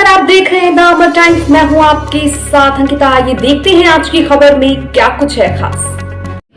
आप देख रहे हैं द अमर टाइम्स। मैं हूं आपके साथ अंकिता। आइए देखते हैं आज की खबर में क्या कुछ है खास।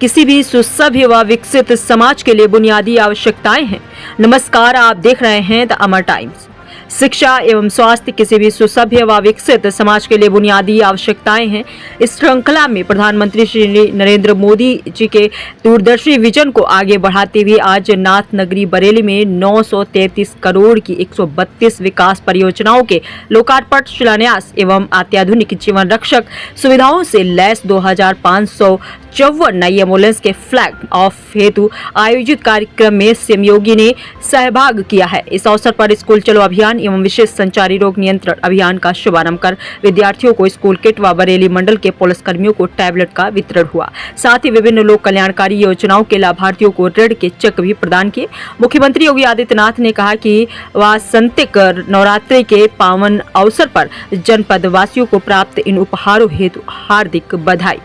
किसी भी सुसभ्य व विकसित समाज के लिए बुनियादी आवश्यकताएं हैं। नमस्कार, आप देख रहे हैं द अमर टाइम्स। शिक्षा एवं स्वास्थ्य किसी भी सुसभ्य व विकसित समाज के लिए बुनियादी आवश्यकताएं हैं। इस श्रृंखला में प्रधानमंत्री श्री नरेंद्र मोदी जी के दूरदर्शी विजन को आगे बढ़ाते हुए आज नाथ नगरी बरेली में 933 करोड़ की 132 विकास परियोजनाओं के लोकार्पण, शिलान्यास एवं अत्याधुनिक जीवन रक्षक सुविधाओं से लैस 2554 नई एम्बुलेंस के फ्लैग ऑफ हेतु आयोजित कार्यक्रम में सीएम योगी ने सहभाग किया है। इस अवसर पर स्कूल चलो अभियान एवं विशेष संचारी रोग नियंत्रण अभियान का शुभारंभ कर विद्यार्थियों को स्कूल किट व बरेली मंडल के पुलिसकर्मियों को टैबलेट का वितरण हुआ। साथ ही विभिन्न लोक कल्याणकारी योजनाओं के लाभार्थियों को ऋण के चेक भी प्रदान किए। मुख्यमंत्री योगी आदित्यनाथ ने कहा कि वासंतिक नवरात्रि के पावन अवसर पर जनपद वासियों को प्राप्त इन उपहारों हेतु हार्दिक बधाई।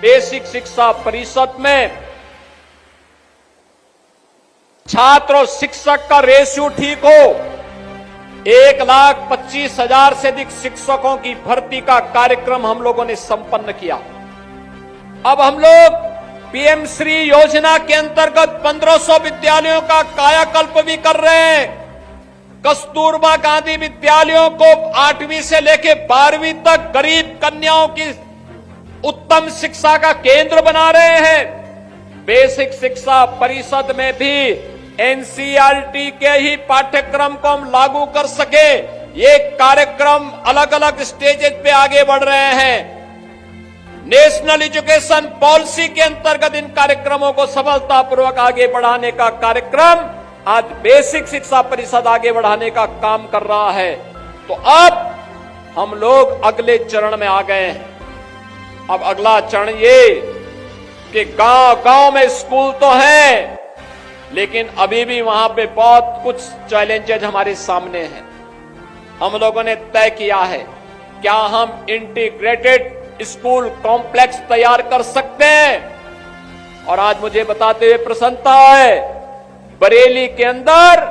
बेसिक शिक्षा परिषद में छात्र और शिक्षक का रेशियो ठीक हो। 1,25,000 से अधिक शिक्षकों की भर्ती का कार्यक्रम हम लोगों ने संपन्न किया। अब हम लोग पीएम श्री योजना के अंतर्गत 1500 विद्यालयों का कायाकल्प भी कर रहे हैं। कस्तूरबा गांधी विद्यालयों को 8वीं से लेकर 12वीं तक गरीब कन्याओं की उत्तम शिक्षा का केंद्र बना रहे हैं। बेसिक शिक्षा परिषद में भी एनसीईआरटी के ही पाठ्यक्रम को हम लागू कर सके, ये कार्यक्रम अलग अलग स्टेजेस पे आगे बढ़ रहे हैं। नेशनल एजुकेशन पॉलिसी के अंतर्गत इन कार्यक्रमों को सफलतापूर्वक आगे बढ़ाने का कार्यक्रम आज बेसिक शिक्षा परिषद आगे बढ़ाने का काम कर रहा है। तो अब हम लोग अगले चरण में आ गए हैं। अब अगला चरण ये कि गांव-गांव में स्कूल तो हैं, लेकिन अभी भी वहां पे बहुत कुछ चैलेंजेस हमारे सामने हैं। हम लोगों ने तय किया है, क्या हम इंटीग्रेटेड स्कूल कॉम्प्लेक्स तैयार कर सकते हैं। और आज मुझे बताते हुए प्रसन्नता है, बरेली के अंदर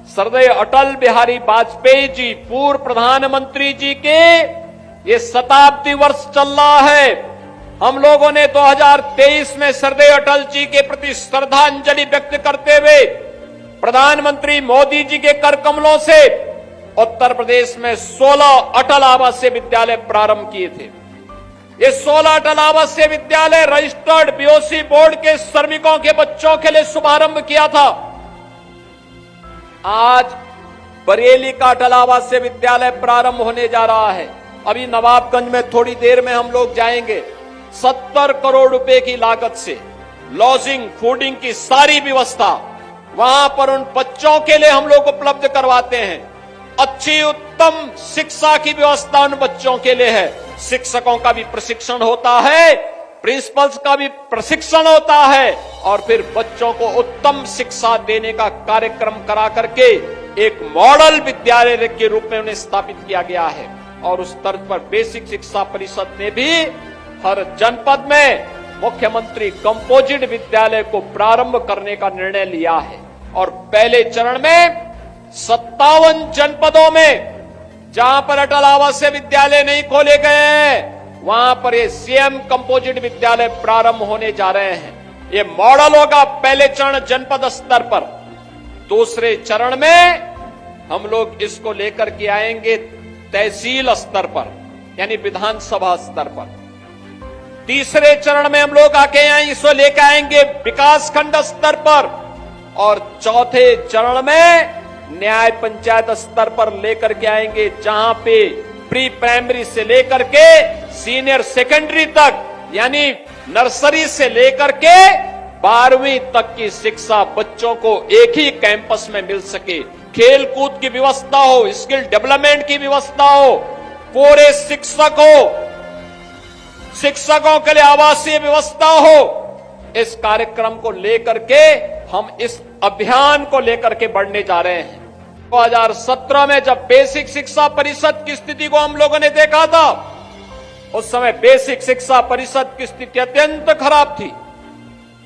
सरदार अटल बिहारी वाजपेयी जी, पूर्व प्रधानमंत्री जी के ये शताब्दी वर्ष चल रहा है। हम लोगों ने 2023 में सरदार अटल जी के प्रति श्रद्धांजलि व्यक्त करते हुए प्रधानमंत्री मोदी जी के कर कमलों से उत्तर प्रदेश में 16 अटल आवासीय विद्यालय प्रारंभ किए थे। ये 16 अटल आवासीय विद्यालय रजिस्टर्ड बीओसी बोर्ड के श्रमिकों के बच्चों के लिए शुभारंभ किया था। आज बरेली का अटल आवासीय विद्यालय प्रारंभ होने जा रहा है। अभी नवाबगंज में थोड़ी देर में हम लोग जाएंगे। 70 करोड़ रुपए की लागत से लॉजिंग, फूडिंग की सारी व्यवस्था वहां पर उन बच्चों के लिए हम लोग उपलब्ध करवाते हैं। अच्छी उत्तम शिक्षा की व्यवस्था उन बच्चों के लिए है। शिक्षकों का भी प्रशिक्षण होता है, प्रिंसिपल्स का भी प्रशिक्षण होता है, और फिर बच्चों को उत्तम शिक्षा देने का कार्यक्रम करा करके एक मॉडल विद्यालय के रूप में उन्हें स्थापित किया गया है। और उस तर्ज पर बेसिक शिक्षा परिषद ने भी हर जनपद में मुख्यमंत्री कंपोजिट विद्यालय को प्रारंभ करने का निर्णय लिया है। और पहले चरण में 57 जनपदों में जहां पर अटल आवासीय विद्यालय नहीं खोले गए हैं, वहां पर ये सीएम कंपोजिट विद्यालय प्रारंभ होने जा रहे हैं। ये मॉडल होगा पहले चरण जनपद स्तर पर। दूसरे चरण में हम लोग इसको लेकर के आएंगे तहसील स्तर पर, यानी विधानसभा स्तर पर। तीसरे चरण में हम लोग इसको लेकर आएंगे विकास खंड स्तर पर। और चौथे चरण में न्याय पंचायत स्तर पर लेकर के आएंगे, जहां पे प्री प्राइमरी से लेकर के सीनियर सेकेंडरी तक, यानी नर्सरी से लेकर के 12वीं तक की शिक्षा बच्चों को एक ही कैंपस में मिल सके। खेल कूद की व्यवस्था हो, स्किल डेवलपमेंट की व्यवस्था हो, पूरे शिक्षकों के लिए आवासीय व्यवस्था हो। इस कार्यक्रम को लेकर के हम इस अभियान को लेकर के बढ़ने जा रहे हैं। 2017 में जब बेसिक शिक्षा परिषद की स्थिति को हम लोगों ने देखा था, उस समय बेसिक शिक्षा परिषद की स्थिति अत्यंत खराब थी।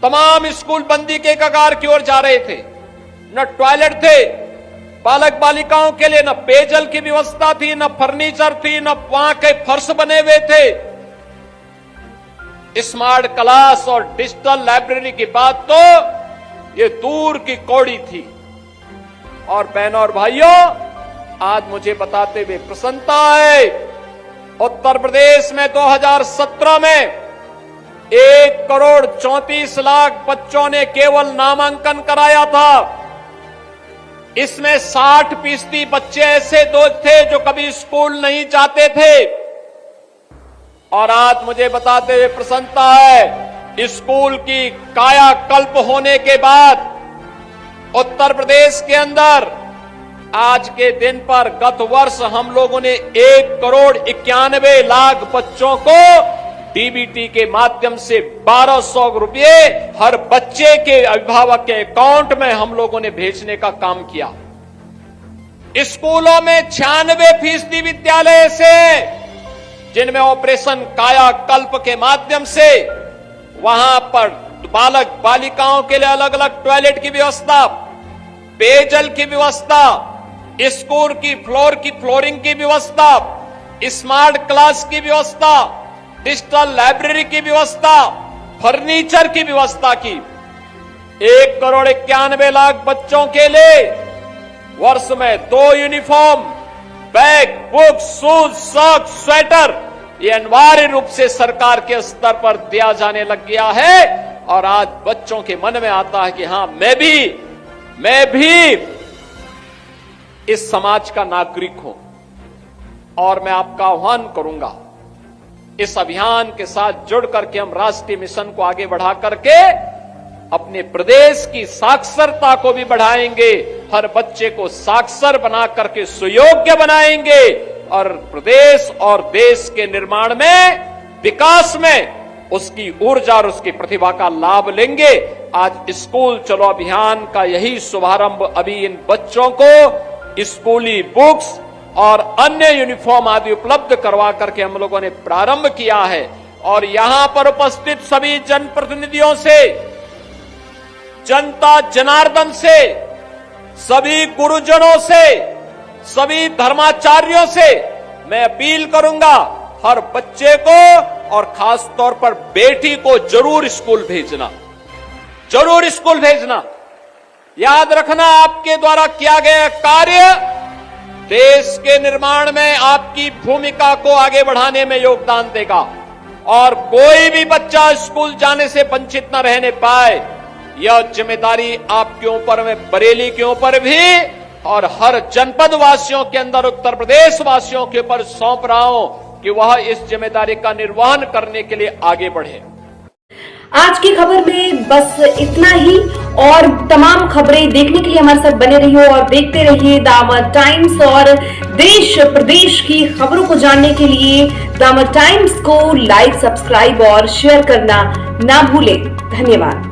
तमाम स्कूल बंदी के कगार की ओर जा रहे थे। न टॉयलेट थे बालक बालिकाओं के लिए, न पेयजल की व्यवस्था थी, न फर्नीचर थी, न वहां के फर्श बने हुए थे। स्मार्ट क्लास और डिजिटल लाइब्रेरी की बात तो ये दूर की कौड़ी थी। और बहनों और भाइयों, आज मुझे बताते हुए प्रसन्नता है, उत्तर प्रदेश में 2017 में 1,34,00,000 बच्चों ने केवल नामांकन कराया था। इसमें 60% बच्चे ऐसे थे जो कभी स्कूल नहीं जाते थे। और आज मुझे बताते हुए प्रसन्नता है, स्कूल की कायाकल्प होने के बाद उत्तर प्रदेश के अंदर आज के दिन पर गत वर्ष हम लोगों ने 1,91,00,000 बच्चों को डीबीटी के माध्यम से 1,200 रुपये हर बच्चे के अभिभावक के अकाउंट में हम लोगों ने भेजने का काम किया। स्कूलों में 96% विद्यालय ऐसे जिनमें ऑपरेशन कायाकल्प के माध्यम से वहां पर बालक बालिकाओं के लिए अलग अलग टॉयलेट की व्यवस्था, पेयजल की व्यवस्था, स्कूल की फ्लोरिंग की व्यवस्था, स्मार्ट क्लास की व्यवस्था, डिजिटल लाइब्रेरी की व्यवस्था, फर्नीचर की व्यवस्था की। 1,91,00,000 बच्चों के लिए वर्ष में 2 uniform, bag, book, shoes, socks, sweater ये अनिवार्य रूप से सरकार के स्तर पर दिया जाने लग गया है। और आज बच्चों के मन में आता है कि हां, मैं भी इस समाज का नागरिक हूं। और मैं आपका आह्वान करूंगा, इस अभियान के साथ जुड़ करके हम राष्ट्रीय मिशन को आगे बढ़ा करके अपने प्रदेश की साक्षरता को भी बढ़ाएंगे, हर बच्चे को साक्षर बना करके सुयोग्य बनाएंगे और प्रदेश और देश के निर्माण में, विकास में उसकी ऊर्जा और उसकी प्रतिभा का लाभ लेंगे। आज स्कूल चलो अभियान का यही शुभारंभ अभी इन बच्चों को स्कूली बुक्स और अन्य यूनिफॉर्म आदि उपलब्ध करवा करके हम लोगों ने प्रारंभ किया है। और यहां पर उपस्थित सभी जनप्रतिनिधियों से, जनता जनार्दन से, सभी गुरुजनों से, सभी धर्माचार्यों से मैं अपील करूंगा, हर बच्चे को और खास तौर पर बेटी को जरूर स्कूल भेजना, जरूर स्कूल भेजना। याद रखना, आपके द्वारा किया गया कार्य देश के निर्माण में आपकी भूमिका को आगे बढ़ाने में योगदान देगा। और कोई भी बच्चा स्कूल जाने से वंचित न रहने पाए, यह जिम्मेदारी आपके ऊपर, में बरेली के ऊपर भी और हर जनपद वासियों के अंदर, उत्तर प्रदेश वासियों के ऊपर सौंप रहा हूं कि वह इस जिम्मेदारी का निर्वहन करने के लिए आगे बढ़े। आज की खबर में बस इतना ही। और तमाम खबरें देखने के लिए हमारे साथ बने रहिए और देखते रहिए दामर टाइम्स। और देश प्रदेश की खबरों को जानने के लिए दामर टाइम्स को लाइक, सब्सक्राइब और शेयर करना ना भूलें। धन्यवाद।